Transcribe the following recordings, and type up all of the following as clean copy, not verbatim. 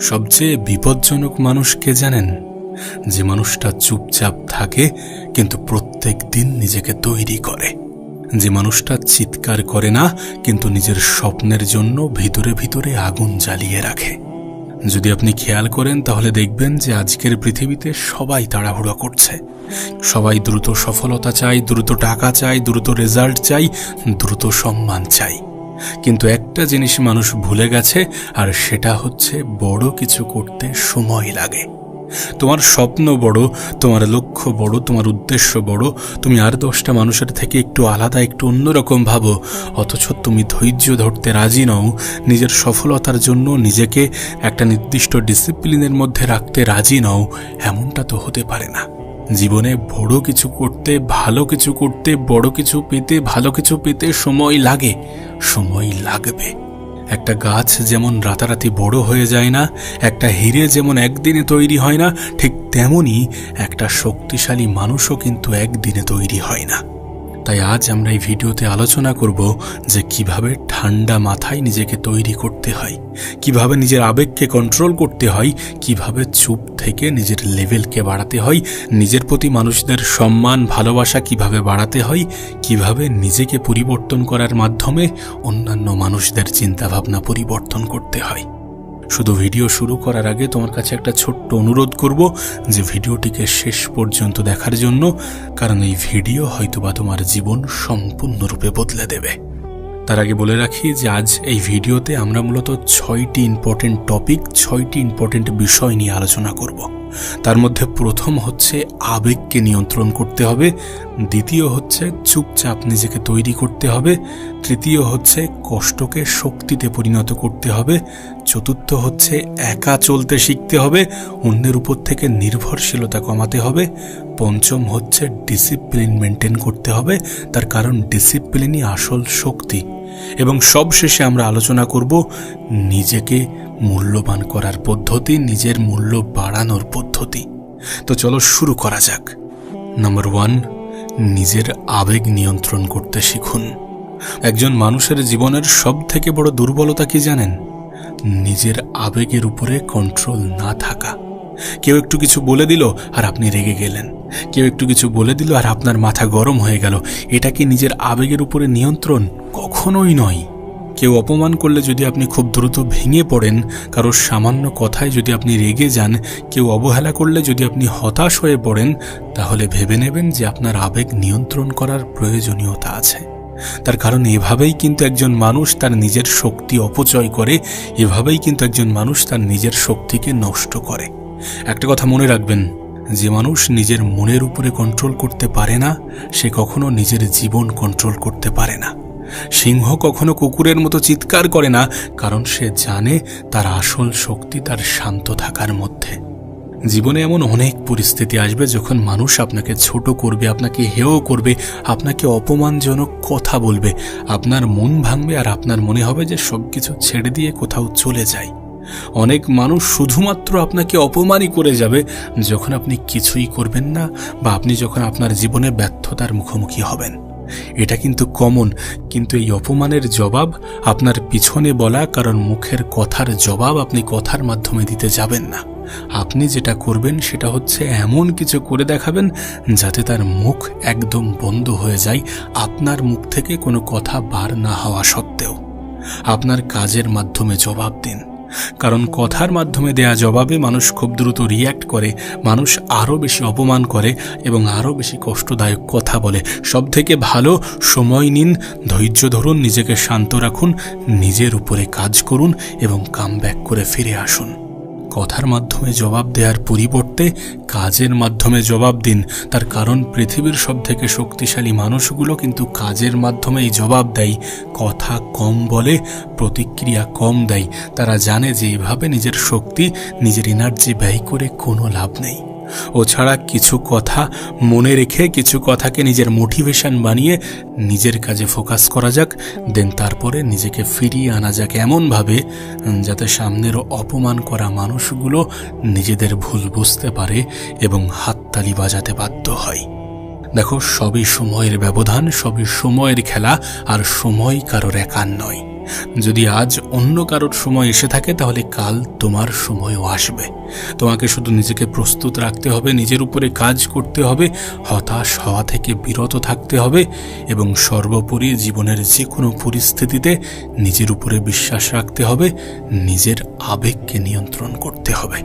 সবচেয়ে বিপজ্জনক মানুষ কে জানেন? যে মানুষটা চুপচাপ থাকে কিন্তু প্রত্যেক দিন নিজেকে তৈরি করে। যে মানুষটা চিৎকার করে না কিন্তু নিজের স্বপ্নের জন্য ভিতরে ভিতরে আগুন জ্বালিয়ে রাখে। যদি আপনি খেয়াল করেন তাহলে দেখবেন যে আজকের পৃথিবীতে সবাই তাড়াহুড়ো করছে। সবাই দ্রুত সফলতা চাই, দ্রুত টাকা চাই, দ্রুত রেজাল্ট চাই, দ্রুত সম্মান চাই। কিন্তু একটা জিনিস মানুষ ভুলে গেছে, আর সেটা হচ্ছে বড় কিছু করতে সময় লাগে। তোমার স্বপ্ন বড়, তোমার লক্ষ্য বড়, তোমার উদ্দেশ্য বড়, তুমি আর 10টা মানুষের থেকে একটু আলাদা, একটু অন্যরকম ভাবো, অথচ তুমি ধৈর্য ধরতে রাজি নও। নিজের সফলতার জন্য নিজেকে একটা নির্দিষ্ট ডিসিপ্লিনের মধ্যে রাখতে রাজি নও। এমনটা তো হতে পারে না। জীবনে বড় কিছু করতে, ভালো কিছু করতে, বড় কিছু পেতে, ভালো কিছু পেতে সময় লাগে, সময় লাগবে। একটা গাছ যেমন রাতারাতি বড় হয়ে যায় না, একটা হিরে যেমন একদিনে তৈরি হয় না, ঠিক তেমনি একটা শক্তিশালী মানুষও কিন্তু একদিনে তৈরি হয় না। তাই আজ আমরা এই ভিডিওতে আলোচনা করব যে কিভাবে ঠান্ডা মাথায় নিজেকে তৈরি করতে হয়, কিভাবে নিজের আবেগকে কন্ট্রোল করতে হয়, কিভাবে চুপ থেকে নিজের লেভেলকে বাড়াতে হয়, নিজের প্রতি মানুষদের সম্মান ভালোবাসা কিভাবে বাড়াতে হয়, কিভাবে নিজেকে পরিবর্তন করার মাধ্যমে অন্যান্য মানুষদের চিন্তাভাবনা পরিবর্তন করতে হয়। শুধু ভিডিও শুরু করার আগে তোমার কাছে একটা ছোট্ট অনুরোধ করব যে ভিডিওটিকে শেষ পর্যন্ত দেখার জন্য, কারণ এই ভিডিও হয়তোবা তোমার জীবন সম্পূর্ণরূপে বদলে দেবে। তার আগে বলে রাখি যে আজ এই ভিডিওতে আমরা মূলত 6টি ইম্পর্টেন্ট টপিক, 6টি ইম্পর্টেন্ট বিষয় নিয়ে আলোচনা করব। তার মধ্যে প্রথম হচ্ছে আবেগকে নিয়ন্ত্রণ করতে হবে, দ্বিতীয় হচ্ছে চুপচাপ নিজেকে তৈরি করতে হবে, তৃতীয় হচ্ছে কষ্টকে শক্তিতে পরিণত করতে হবে, চতুর্থ হচ্ছে একা চলতে শিখতে হবে, অন্যের উপর থেকে নির্ভরশীলতা কমাতে হবে, পঞ্চম হচ্ছে ডিসিপ্লিন মেনটেন করতে হবে, তার কারণ ডিসিপ্লিনই আসল শক্তি, এবং সবশেষে আমরা আলোচনা করব নিজেকে মূল্যবান করার পদ্ধতি, নিজের মূল্য বাড়ানোর পদ্ধতি। তো চলো শুরু করা যাক। নাম্বার 1, নিজের আবেগ নিয়ন্ত্রণ করতে শিখুন। একজন মানুষের জীবনের সব থেকে বড় দুর্বলতা কি জানেন? নিজের আবেগের উপরে কন্ট্রোল না থাকা। কেউ একটু কিছু বলে দিল আর আপনি রেগে গেলেন, কেউ একটু কিছু বলে দিল আর আপনার মাথা গরম হয়ে গেল। এটা কি নিজের আবেগের উপরে নিয়ন্ত্রণ? কখনোই নয়। কেউ অপমান করলে যদি আপনি খুব দ্রুত ভেঙে পড়েন, কারোর সামান্য কথায় যদি আপনি রেগে যান, কেউ অবহেলা করলে যদি আপনি হতাশ হয়ে পড়েন, তাহলে ভেবে নেবেন যে আপনার আবেগ নিয়ন্ত্রণ করার প্রয়োজনীয়তা আছে। তার কারণ এভাবেই কিন্তু একজন মানুষ তার নিজের শক্তি অপচয় করে, এভাবেই কিন্তু একজন মানুষ তার নিজের শক্তিকে নষ্ট করে। একটা কথা মনে রাখবেন, যে মানুষ নিজের মনের উপরে কন্ট্রোল করতে পারে না, সে কখনো নিজের জীবন কন্ট্রোল করতে পারে না। সিংহ কখনো কুকুরের মতো চিৎকার করে না, কারণ সে জানে তার আসল শক্তি তার শান্ত থাকার মধ্যে। জীবনে এমন অনেক পরিস্থিতি আসবে যখন মানুষ আপনাকে ছোট করবে, আপনাকে হেয় করবে, আপনাকে অপমানজনক কথা বলবে, আপনার মন ভাঙবে আর আপনার মনে হবে যে সবকিছু ছেড়ে দিয়ে কোথাও চলে যায়। অনেক মানুষ শুধুমাত্র আপনাকে অপমানই করে যাবে যখন আপনি কিছুই করবেন না, বা আপনি যখন আপনার জীবনে ব্যর্থতার মুখোমুখি হবেন। এটা কিন্তু কমন, কিন্তু এই অপমানের জবাব আপনার পিছনে বলা কারণ মুখের কথার জবাব আপনি কথার মাধ্যমে দিতে যাবেন না। আপনি যেটা করবেন সেটা হচ্ছে এমন কিছু করে দেখাবেন যাতে তার মুখ একদম বন্ধ হয়ে যায়, আপনার মুখ থেকে কোনো কথা বার না হওয়া সত্ত্বেও। আপনার কাজের মাধ্যমে জবাব দিন, কারণ কথার মাধ্যমে দেয়া জবাবে মানুষ খুব দ্রুত রিয়্যাক্ট করে, মানুষ আরও বেশি অপমান করে এবং আরও বেশি কষ্টদায়ক কথা বলে। সব থেকে ভালো সময় নিন, ধৈর্য ধরুন, নিজেকে শান্ত রাখুন, নিজের উপরে কাজ করুন এবং কামব্যাক করে ফিরে আসুন। কথার মাধ্যমে জবাব দেওয়ার পরিবর্তে কাজের মাধ্যমে জবাব দিন। তার কারণ পৃথিবীর সব থেকে শক্তিশালী মানুষগুলো কিন্তু কাজের মাধ্যমেই জবাব দেয়। কথা কম বলে, প্রতিক্রিয়া কম দেয়। তারা জানে যে এভাবে নিজের শক্তি, নিজের এনার্জি ব্যয় করে কোনো লাভ নেই। ও ছাড়া কিছু কথা মনে রেখে, কিছু কথাকে নিজের মোটিভেশন বানিয়ে নিজের কাজে ফোকাস করা যাক, দেন তারপরে নিজেকে ফিরিয়ে আনা যাক এমনভাবে যাতে সামনের অপমান করা মানুষগুলো নিজেদের ভুল বুঝতে পারে এবং হাততালি বাজাতে বাধ্য হয়। দেখো, সবই সময়ের ব্যবধান, সবই সময়ের খেলা, আর সময় কারোর একার নয়। যদি আজ অন্য কারোর সময় এসে থাকে তাহলে কাল তোমার সময়ও আসবে। তোমাকে শুধু নিজেকে প্রস্তুত রাখতে হবে, নিজের উপরে কাজ করতে হবে, হতাশ হওয়া থেকে বিরত থাকতে হবে এবং সর্বোপরি জীবনের যে কোনো পরিস্থিতিতে নিজের উপরে বিশ্বাস রাখতে হবে, নিজের আবেগকে নিয়ন্ত্রণ করতে হবে।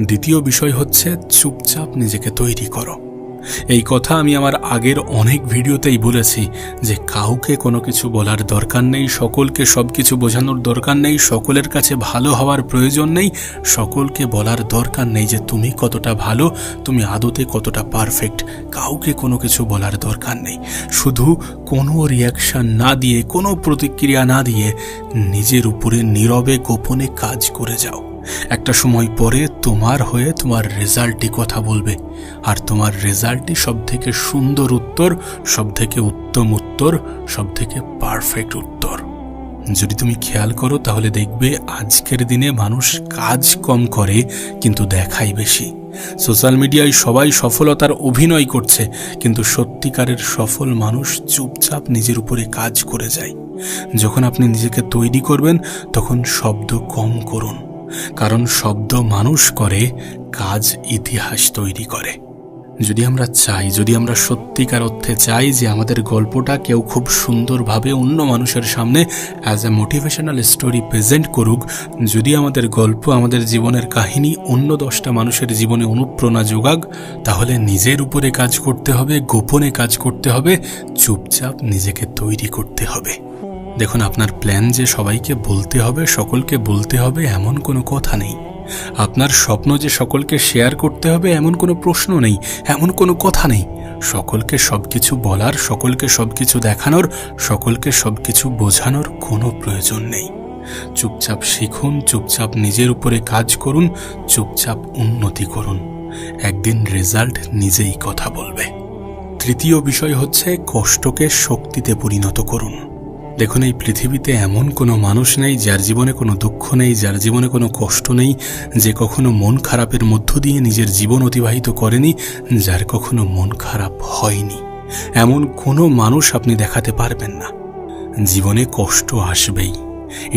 দ্বিতীয় বিষয় হচ্ছে চুপচাপ নিজেকে তৈরি করো। এই কথা আমি আমার আগের অনেক ভিডিওতেই বলেছি যে কাউকে কোনো কিছু বলার দরকার নেই, সকলকে সব কিছু বোঝানোর দরকার নেই, সকলের কাছে ভালো হওয়ার প্রয়োজন নেই, সকলকে বলার দরকার নেই যে তুমি কতটা ভালো, তুমি আদতে কতটা পারফেক্ট। কাউকে কোনো কিছু বলার দরকার নেই। শুধু কোনো রিয়াকশন না দিয়ে, কোনো প্রতিক্রিয়া না দিয়ে নিজের উপরে নীরবে গোপনে কাজ করে যাও। একটা সময় পরে তোমার হয়ে তোমার রেজাল্টই কথা বলবে, আর তোমার রেজাল্টই সব থেকে সুন্দর উত্তর, সব থেকে উত্তম উত্তর, সব থেকে পারফেক্ট উত্তর। যদি তুমি খেয়াল করো তাহলে দেখবে আজকের দিনে মানুষ কাজ কম করে কিন্তু দেখায় বেশি। সোশ্যাল মিডিয়ায় সবাই সফলতার অভিনয় করছে, কিন্তু সত্যিকারের সফল মানুষ চুপচাপ নিজের উপরে কাজ করে যায়। যখন আপনি নিজেকে তৈরি করবেন তখন শব্দ কম করুন, কারণ শব্দ মানুষ করে, কাজ ইতিহাস তৈরি করে। যদি আমরা সত্যিকার অর্থে চাই যে আমাদের গল্পটা কেউ খুব সুন্দরভাবে অন্য মানুষের সামনে as a motivational story present করুক, যদি আমাদের গল্প, আমাদের জীবনের কাহিনী অন্য 10টা মানুষের জীবনে অনুপ্রেরণা যোগাক, তাহলে নিজের উপরে কাজ করতে হবে, গোপনে কাজ করতে হবে, চুপচাপ নিজেকে তৈরি করতে হবে। দেখুন, আপনার প্ল্যান যে সবাইকে বলতে হবে, সকলকে বলতে হবে এমন কোনো কথা নেই। আপনার স্বপ্ন যে সকলকে শেয়ার করতে হবে এমন কোনো প্রশ্ন নেই, এমন কোনো কথা নেই। সকলকে সবকিছু বলার, সকলকে সবকিছু দেখানোর, সকলকে সবকিছু বোঝানোর কোনো প্রয়োজন নেই। চুপচাপ শিখুন, চুপচাপ নিজের উপরে কাজ করুন, চুপচাপ উন্নতি করুন। একদিন রেজাল্ট নিজেই কথা বলবে। তৃতীয় বিষয় হচ্ছে কষ্টকে শক্তিতে পরিণত করুন। দেখুন, এই পৃথিবীতে এমন কোনো মানুষ নেই যার জীবনে কোনো দুঃখ নেই, যার জীবনে কোনো কষ্ট নেই, যে কখনো মন খারাপের মধ্য দিয়ে নিজের জীবন অতিবাহিত করেনি, যার কখনো মন খারাপ হয়নি। এমন কোনো মানুষ আপনি দেখাতে পারবেন না। জীবনে কষ্ট আসবেই,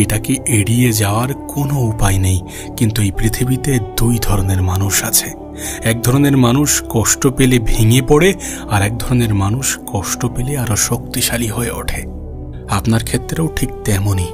এটাকে এড়িয়ে যাওয়ার কোনো উপায় নেই। কিন্তু এই পৃথিবীতে 2 ধরনের মানুষ আছে। এক ধরনের মানুষ কষ্ট পেলে ভেঙে পড়ে, আর এক ধরনের মানুষ কষ্ট পেলে আরো শক্তিশালী হয়ে ওঠে। আপনার ক্ষেত্রেও ঠিক তেমনই।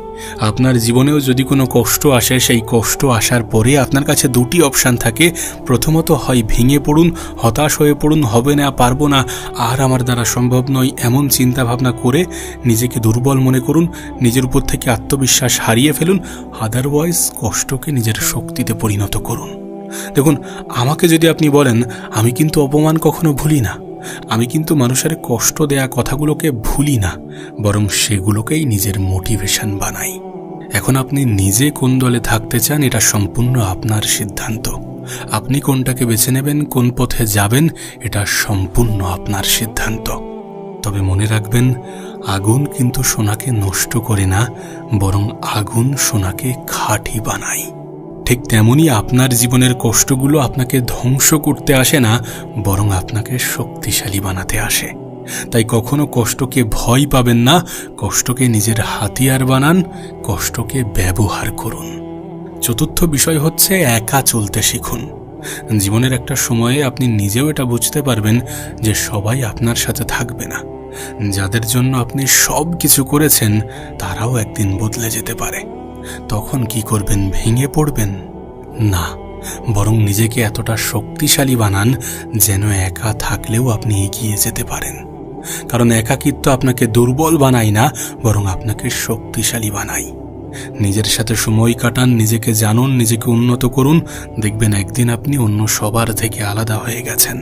আপনার জীবনেও যদি কোনো কষ্ট আসে, সেই কষ্ট আসার পরে আপনার কাছে 2টি অপশান থাকে। প্রথমত, হয় ভেঙে পড়ুন, হতাশ হয়ে পড়ুন, হবে না, পারবো না, আর আমার দ্বারা সম্ভব নয়, এমন চিন্তা ভাবনা করে নিজেকে দুর্বল মনে করুন, নিজের উপর থেকে আত্মবিশ্বাস হারিয়ে ফেলুন। আদারওয়াইজ কষ্টকে নিজের শক্তিতে পরিণত করুন। দেখুন, আমাকে যদি আপনি বলেন, আমি কিন্তু অপমান কখনো ভুলি না, আমি কিন্তু মানুষের কষ্ট দেয়া কথাগুলোকে ভুলি না, বরং সেগুলোকেই নিজের মোটিভেশন বানাই। এখন আপনি নিজে কোন দলে থাকতে চান এটা সম্পূর্ণ আপনার সিদ্ধান্ত। আপনি কোনটাকে বেছে নেবেন, কোন পথে যাবেন, এটা সম্পূর্ণ আপনার সিদ্ধান্ত। তবে মনে রাখবেন, আগুন কিন্তু সোনাকে নষ্ট করে না, বরং আগুন সোনাকে খাঁটি বানায়। ঠিক তেমনি আপনার জীবনের কষ্টগুলো আপনাকে ধ্বংস করতে আসে না, বরং আপনাকে শক্তিশালী বানাতে আসে। তাই কখনো কষ্টকে ভয় পাবেন না, কষ্টকে নিজের হাতিয়ার বানান, কষ্টকে ব্যবহার করুন। চতুর্থ বিষয় হচ্ছে একা চলতে শিখুন। জীবনের একটা সময়ে আপনি নিজেও এটা বুঝতে পারবেন যে সবাই আপনার সাথে থাকবে না। যাদের জন্য আপনি সব কিছু করেছেন তারাও একদিন বদলে যেতে পারে। তখন কি করবেন? ভেঙে পড়বেন না, বরং নিজেকে এতটা শক্তিশালী বানান যেন একা থাকলেও আপনি এগিয়ে যেতে পারেন। কারণ একাকিত্ব আপনাকে দুর্বল বানায় না, বরং আপনাকে শক্তিশালী বানায়। নিজের সাথে সময় কাটান, নিজেকে জানুন, নিজেকে উন্নত করুন। দেখবেন একদিন আপনি অন্য সবার থেকে আলাদা হয়ে গেছেন।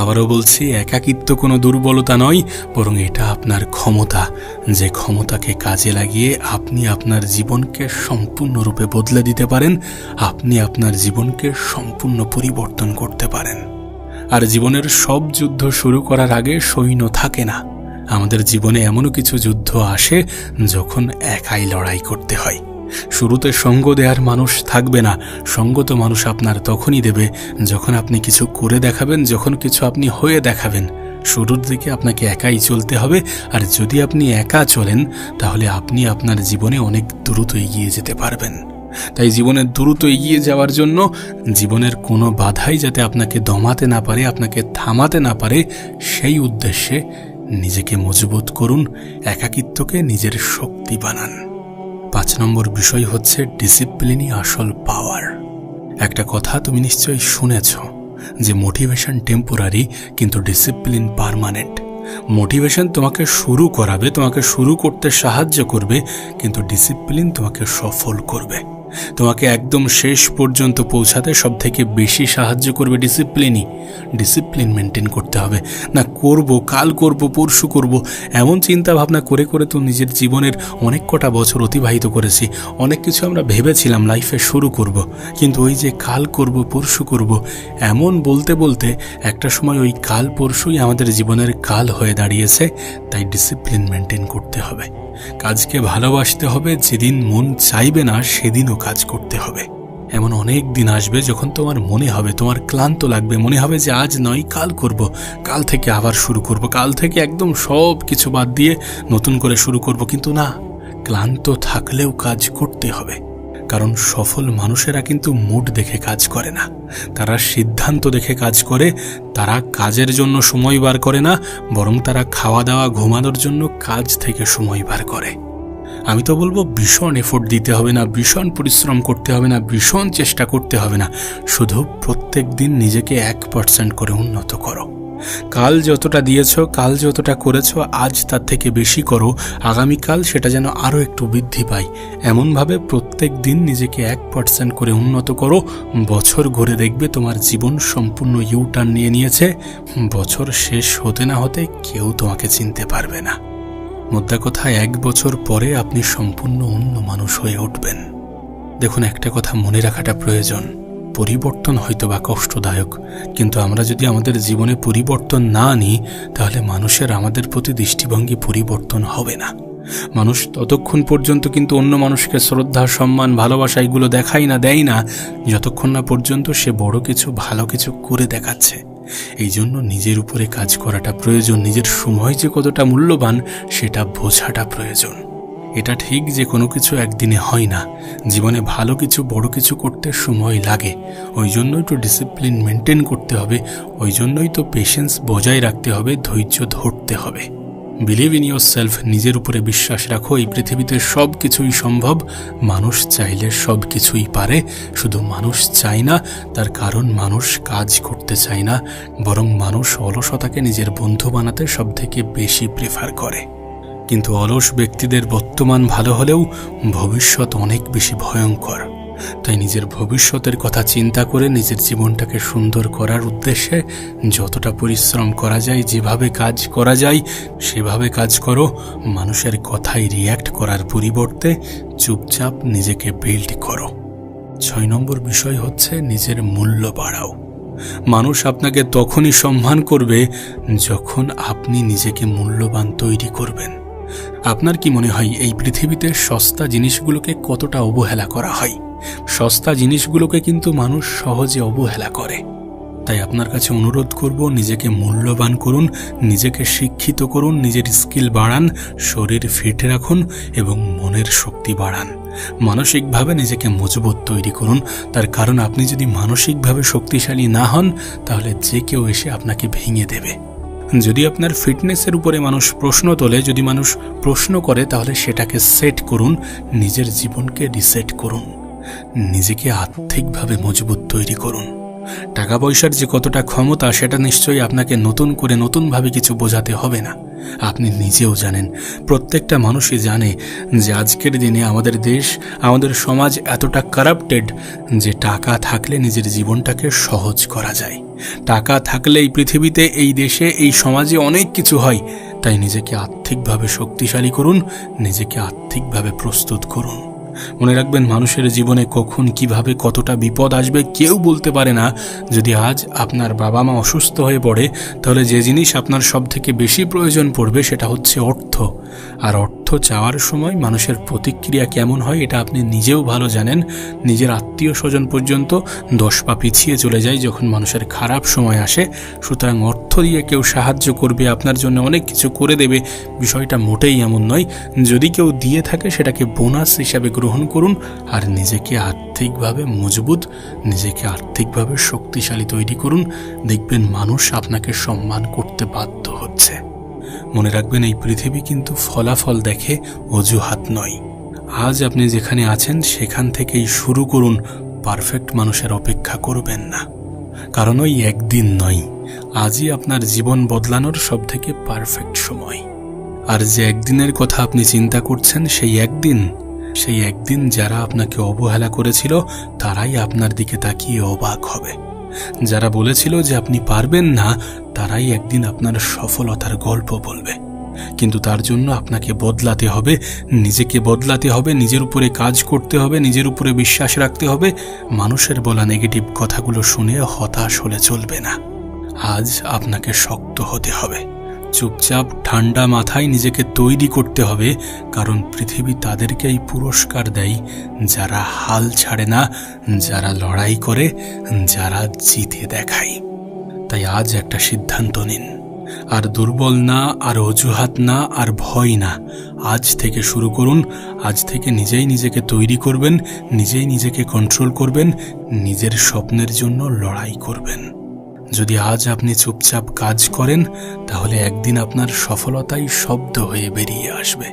আবারও বলছি, একাকিত্ব কোনো দুর্বলতা নয়, বরং এটা আপনার ক্ষমতা, যে ক্ষমতাকে কাজে লাগিয়ে আপনি আপনার জীবনকে সম্পূর্ণরূপে বদলে দিতে পারেন, আপনি আপনার জীবনকে সম্পূর্ণ পরিবর্তন করতে পারেন। আর জীবনের সব যুদ্ধ শুরু করার আগে সৈন্য থাকে না। আমাদের জীবনে এমনও কিছু যুদ্ধ আসে যখন একাই লড়াই করতে হয়। শুরুতে সঙ্গ দেওয়ার মানুষ থাকবে না। সঙ্গ তো মানুষ আপনার তখনই দেবে যখন আপনি কিছু করে দেখাবেন, যখন কিছু আপনি হয়ে দেখাবেন। শুরুর দিকে আপনাকে একাই চলতে হবে, আর যদি আপনি একা চলেন তাহলে আপনি আপনার জীবনে অনেক দ্রুত এগিয়ে যেতে পারবেন। তাই জীবনে দ্রুত এগিয়ে যাওয়ার জন্য জীবনের কোনো বাধাই যাতে আপনাকে দমাতে না পারে, আপনাকে থামাতে না পারে, সেই উদ্দেশ্যে নিজেকে মজবুত করুন, একাকিত্বকে নিজের শক্তি বানান। 5 নম্বর বিষয় হচ্ছে ডিসিপ্লিনই আসল পাওয়ার। একটা কথা তুমি নিশ্চয়ই শুনেছ যে মোটিভেশন টেম্পোরারি কিন্তু ডিসিপ্লিন পার্মানেন্ট। মোটিভেশন তোমাকে শুরু করাবে, তোমাকে শুরু করতে সাহায্য করবে, কিন্তু ডিসিপ্লিন তোমাকে সফল করবে। তোমাকে একদম শেষ পর্যন্ত পৌঁছাতে সব থেকে বেশি সাহায্য করবে ডিসিপ্লিনই। ডিসিপ্লিন মেনটেন করতে হবে না। করব, কাল করব, পরশু করব, এমন চিন্তা ভাবনা করে করে তো নিজের জীবনের অনেক কটা বছর অতিবাহিত করেছি। অনেক কিছু আমরা ভেবেছিলাম লাইফে শুরু করব, কিন্তু ওই যে কাল করব, পরশু করব, এমন বলতে বলতে একটা সময় ওই কাল পরশুই আমাদের জীবনের কাল হয়ে দাঁড়িয়েছে। তাই ডিসিপ্লিন মেনটেন করতে হবে। কাজকে ভালোবাসতে হবে, যেদিন মন চাইবে না সেদিনও কাজ করতে হবে। এমন অনেক দিন আসবে যখন তোমার মনে হবে, তোমার ক্লান্ত লাগবে, মনে হবে যে আজ নয় কাল করব, কাল থেকে আবার শুরু করব, কাল থেকে একদম সব কিছু বাদ দিয়ে নতুন করে শুরু করব। কিন্তু না, ক্লান্ত থাকলেও কাজ করতে হবে। কারণ সফল মানুষেরা কিন্তু মুড দেখে কাজ করে না, তারা সিদ্ধান্ত দেখে কাজ করে। তারা কাজের জন্য সময় বার করে না, বরং তারা খাওয়া দাওয়া ঘুমানোর জন্য কাজ থেকে সময় বার করে। আমি তো বলবো ভীষণ এফোর্ট দিতে হবে না, ভীষণ পরিশ্রম করতে হবে না, ভীষণ চেষ্টা করতে হবে না। শুধু প্রত্যেক দিন নিজেকে 1% করে উন্নত করো। কাল যতটা দিয়েছ, কাল যতটা করেছ, আজ তার থেকে বেশি করো। আগামীকাল সেটা যেন আরও একটু বৃদ্ধি পায়। এমনভাবে প্রত্যেক দিন নিজেকে 1% করে উন্নত করো। বছর ঘুরে দেখবে তোমার জীবন সম্পূর্ণ ইউটার্ন নিয়ে নিয়েছে। বছর শেষ হতে না হতে কেউ তোমাকে চিনতে পারবে না। মোদ্দা কথা, 1 বছর পরে আপনি সম্পূর্ণ অন্য মানুষ হয়ে উঠবেন। দেখুন, একটা কথা মনে রাখাটা প্রয়োজন। পরিবর্তন হয়তো বা কষ্টদায়ক, কিন্তু আমরা যদি আমাদের জীবনে পরিবর্তন না আনি তাহলে মানুষের আমাদের প্রতি দৃষ্টিভঙ্গি পরিবর্তন হবে না। মানুষ ততক্ষণ পর্যন্ত কিন্তু অন্য মানুষকে শ্রদ্ধা, সম্মান, ভালোবাসা এগুলো দেয় না যতক্ষণ না পর্যন্ত সে বড় কিছু, ভালো কিছু করে দেখাচ্ছে। এই জন্য নিজের উপরে কাজ করাটা প্রয়োজন। নিজের সময় যে কতটা মূল্যবান সেটা বোঝাটা প্রয়োজন। এটা ঠিক যে কোনো কিছু একদিনে হয় না, জীবনে ভালো কিছু, বড় কিছু করতে সময় লাগে। ওই জন্যই তো ডিসিপ্লিন মেনটেন করতে হবে, ওই জন্যই তো পেশেন্স বজায় রাখতে হবে, ধৈর্য ধরতে হবে। বিলিভ ইন ইয়োর সেলফ, নিজের উপরে বিশ্বাস রাখো। এই পৃথিবীতে সব কিছুই সম্ভব। মানুষ চাইলে সব কিছুই পারে, শুধু মানুষ চায় না। তার কারণ মানুষ কাজ করতে চায় না, বরং মানুষ অলসতাকে নিজের বন্ধু বানাতে সব থেকে বেশি প্রেফার করে। কিন্তু অলস ব্যক্তিদের বর্তমান ভালো হলেও ভবিষ্যৎ অনেক বেশি ভয়ঙ্কর। তাই নিজের ভবিষ্যতের কথা চিন্তা করে নিজের জীবনটাকে সুন্দর করার উদ্দেশ্যে যতটা পরিশ্রম করা যায়, যেভাবে কাজ করা যায় সেভাবে কাজ করো। মানুষের কথায় রিয়্যাক্ট করার পরিবর্তে চুপচাপ নিজেকে বিল্ড করো। 6 নম্বর বিষয় হচ্ছে নিজের মূল্য বাড়াও। মানুষ আপনাকে তখনই সম্মান করবে যখন আপনি নিজেকে মূল্যবান তৈরি করবেন। আপনার কি মনে হয় এই পৃথিবীতে সস্তা জিনিসগুলোকে কতটা অবহেলা করা হয়? সস্তা জিনিসগুলোকে কিন্তু মানুষ সহজে অবহেলা করে। তাই আপনার কাছে অনুরোধ করব, নিজেকে মূল্যবান করুন, নিজেকে শিক্ষিত করুন, নিজের স্কিল বাড়ান, শরীর ফিট রাখুন এবং মনের শক্তি বাড়ান। মানসিকভাবে নিজেকে মজবুত তৈরি করুন। তার কারণ আপনি যদি মানসিকভাবে শক্তিশালী না হন তাহলে যে কেউ এসে আপনাকে ভেঙে দেবে। যদি আপনার ফিটনেসের উপরে মানুষ প্রশ্ন তোলে, যদি মানুষ প্রশ্ন করে, তাহলে সেটাকে সেট করুন, নিজের জীবনকে রিসেট করুন, নিজেকে আর্থিকভাবে মজবুত তৈরি করুন। টাকা পয়সার যে কতটা ক্ষমতা সেটা নিশ্চয়ই আপনাকে নতুন করে নতুনভাবে কিছু বোঝাতে হবে না। আপনি নিজেও জানেন, প্রত্যেকটা মানুষই জানে যে আজকের দিনে আমাদের দেশ, আমাদের সমাজ এতটা কারাপ্টেড যে টাকা থাকলে নিজের জীবনটাকে সহজ করা যায়। টাকা থাকলে এই পৃথিবীতে, এই দেশে, এই সমাজে অনেক কিছু হয়। তাই নিজেকে আর্থিকভাবে শক্তিশালী করুন, নিজেকে আর্থিকভাবে প্রস্তুত করুন। মনে রাখবেন, মানুষের জীবনে কখন কিভাবে কতটা বিপদ আসবে কেউ বলতে পারে না। যদি আজ আপনার বাবা মা অসুস্থ হয়ে পড়ে, তাহলে যে জিনিস আপনার সব থেকে বেশি প্রয়োজন পড়বে সেটা হচ্ছে অর্থ। আর অর্থ চাওয়ার সময় মানুষের প্রতিক্রিয়া কেমন হয় এটা আপনি নিজেও ভালো জানেন। নিজের আত্মীয় স্বজন পর্যন্ত 10 পা পিছিয়ে চলে যায় যখন মানুষের খারাপ সময় আসে। সুতরাং অর্থ দিয়ে কেউ সাহায্য করবে, আপনার জন্য অনেক কিছু করে দেবে, বিষয়টা মোটেই এমন নয়। যদি কেউ দিয়ে থাকে সেটাকে বোনাস হিসাবে গ্রহণ করুন, আর নিজেকে আর্থিকভাবে মজবুত, নিজেকে আর্থিকভাবে শক্তিশালী তৈরি করুন। দেখবেন মানুষ আপনাকে সম্মান করতে বাধ্য হচ্ছে। মনে রাখবেন, এই পৃথিবী কিন্তু ফলাফল দেখে, অজুহাত নয়। আজ আপনি যেখানে আছেন সেখান থেকেই শুরু করুন। পারফেক্ট মানুষের অপেক্ষা করবেন না, কারণ ওই একদিন নয়, আজই আপনার জীবন বদলানোর সবথেকে পারফেক্ট সময়। আর যে একদিনের কথা আপনি চিন্তা করছেন, সেই একদিন যারা আপনাকে অবহেলা করেছিল তারাই আপনার দিকে তাকিয়ে অবাক হবে। যারা বলেছিল যে আপনি পারবেন না, তারাই একদিন আপনার সফলতার গল্প বলবে। কিন্তু তার জন্য আপনাকে বদলাতে হবে, নিজেকে বদলাতে হবে, নিজের উপরে কাজ করতে হবে, নিজের উপরে বিশ্বাস রাখতে হবে। মানুষের বলা নেগেটিভ কথাগুলো শুনে হতাশ হলে চলবে না। আজ আপনাকে শক্ত হতে হবে, চুপচাপ ঠান্ডা মাথায় নিজেকে তৈরি করতে হবে, কারণ পৃথিবী তাদেরকেই পুরস্কার দেয় যারা হাল ছাড়ে না, যারা লড়াই করে, যারা জিতে দেখায়। তাই আজ একটা সিদ্ধান্ত নিন, আর দুর্বল না, আর অজুহাত না, আর ভয় না। আজ থেকে শুরু করুন। আজ থেকে নিজেই নিজেকে তৈরি করবেন, নিজেই নিজেকে কন্ট্রোল করবেন, নিজের স্বপ্নের জন্য লড়াই করবেন। যদি আজ আপনি চুপচাপ কাজ করেন, তাহলে একদিন আপনার সফলতাই শব্দ হয়ে বেরিয়ে আসবে।